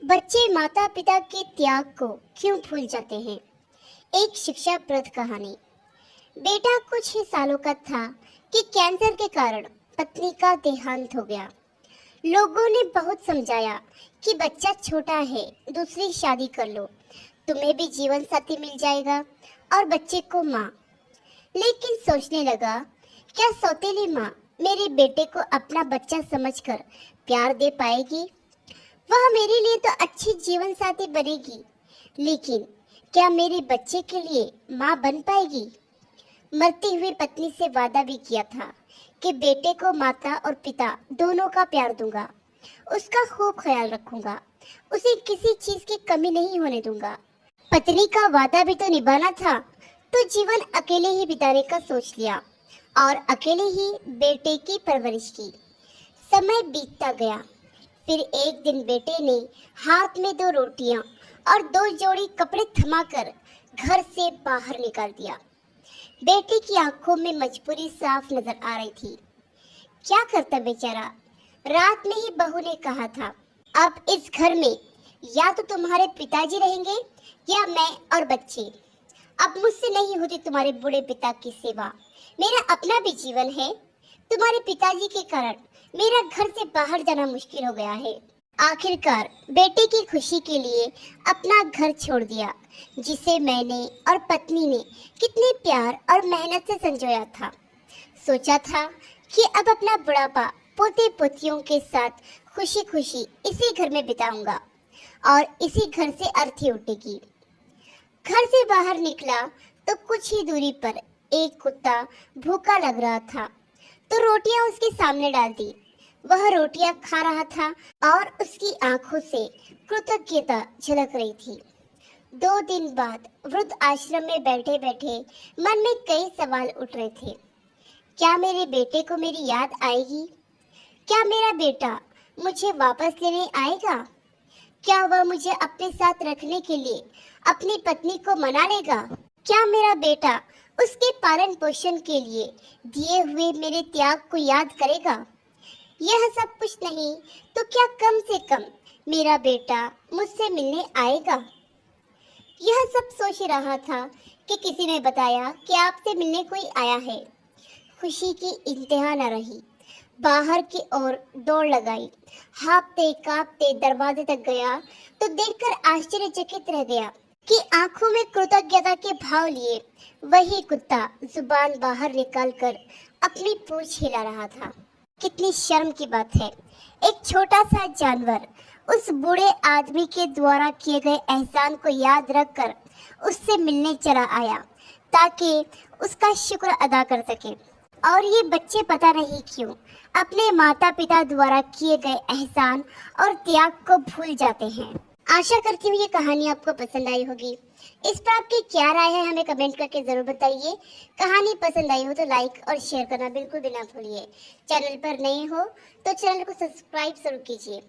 बच्चे माता पिता के त्याग को क्यों भूल जाते हैं? एक शिक्षाप्रद कहानी। बेटा कुछ ही सालों का था कि कैंसर के कारण पत्नी का देहांत हो गया। लोगों ने बहुत समझाया कि बच्चा छोटा है, दूसरी शादी कर लो, तुम्हें भी जीवन साथी मिल जाएगा और बच्चे को माँ। लेकिन सोचने लगा, क्या सौतेली माँ मेरे बेटे को अपना बच्चा समझकर प्यार दे पाएगी? वह मेरे लिए तो अच्छी जीवन साथी बनेगी, लेकिन क्या मेरे बच्चे के लिए माँ बन पाएगी? मरती हुई पत्नी से वादा भी किया था कि बेटे को माता और पिता दोनों का प्यार दूंगा, उसका खूब ख्याल रखूंगा, उसे किसी चीज की कमी नहीं होने दूंगा। पत्नी का वादा भी तो निभाना था, तो जीवन अकेले ही बिताने का सोच लिया और अकेले ही बेटे की परवरिश की। समय बीतता गया। फिर एक दिन बेटे ने हाथ में 2 रोटियां और 2 जोड़ी कपड़े थमाकर घर से बाहर निकाल दिया। बेटे की आंखों में मजबूरी साफ नजर आ रही थी। क्या करता बेचारा? रात में ही बहू ने कहा था, अब इस घर में या तो तुम्हारे पिताजी रहेंगे या मैं और बच्चे। अब मुझसे नहीं होती तुम्हारे बूढ़े पिता की सेवा। मेरा अपना भी जीवन है। तुम्हारे पिताजी के कारण मेरा घर से बाहर जाना मुश्किल हो गया है। आखिरकार बेटे की खुशी के लिए अपना घर छोड़ दिया, जिसे मैंने और पत्नी ने कितने प्यार और मेहनत से संजोया था। सोचा था कि अब अपना बुढ़ापा पोते पोतियों के साथ खुशी खुशी इसी घर में बिताऊंगा और इसी घर से अर्थी उठेगी। घर से बाहर निकला तो कुछ ही दूरी पर एक कुत्ता भूखा लग रहा था, तो रोटियां उसके सामने डाल दी। वह रोटियां खा रहा था और उसकी आंखों से कृतज्ञता झलक रही थी। 2 दिन बाद वृद्ध आश्रम में बैठे बैठे मन में कई सवाल उठ रहे थे। क्या मेरे बेटे को मेरी याद आएगी? क्या मेरा बेटा मुझे वापस लेने आएगा? क्या वह मुझे अपने साथ रखने के लिए अपनी पत्नी को मना लेगा? क्या मेरा बेटा उसके पालन पोषण के लिए दिए हुए मेरे त्याग को याद करेगा? यह सब कुछ नहीं तो क्या कम से कम मेरा बेटा मुझसे मिलने आएगा? यह सब सोच रहा था कि किसी ने बताया कि आपसे मिलने कोई आया है। खुशी की इंतहा न रही। बाहर की ओर दौड़ लगाई। हाँफते कांपते दरवाजे तक गया तो देखकर आश्चर्यचकित रह गया कि आंखों में कृतज्ञता के भाव लिए वही कुत्ता जुबान बाहर निकालकर अपनी पूंछ हिला रहा था। कितनी शर्म की बात है, एक छोटा सा जानवर उस बूढ़े आदमी के द्वारा किए गए एहसान को याद रखकर उससे मिलने चला आया ताकि उसका शुक्र अदा कर सके। और ये बच्चे पता नहीं क्यों अपने माता पिता द्वारा किए गए एहसान और त्याग को भूल जाते हैं। आशा करती हूँ ये कहानी आपको पसंद आई होगी। इस पर आपकी क्या राय है हमें कमेंट करके जरूर बताइए। कहानी पसंद आई हो तो लाइक और शेयर करना बिल्कुल भी ना भूलिए। चैनल पर नए हो तो चैनल को सब्सक्राइब जरूर कीजिए।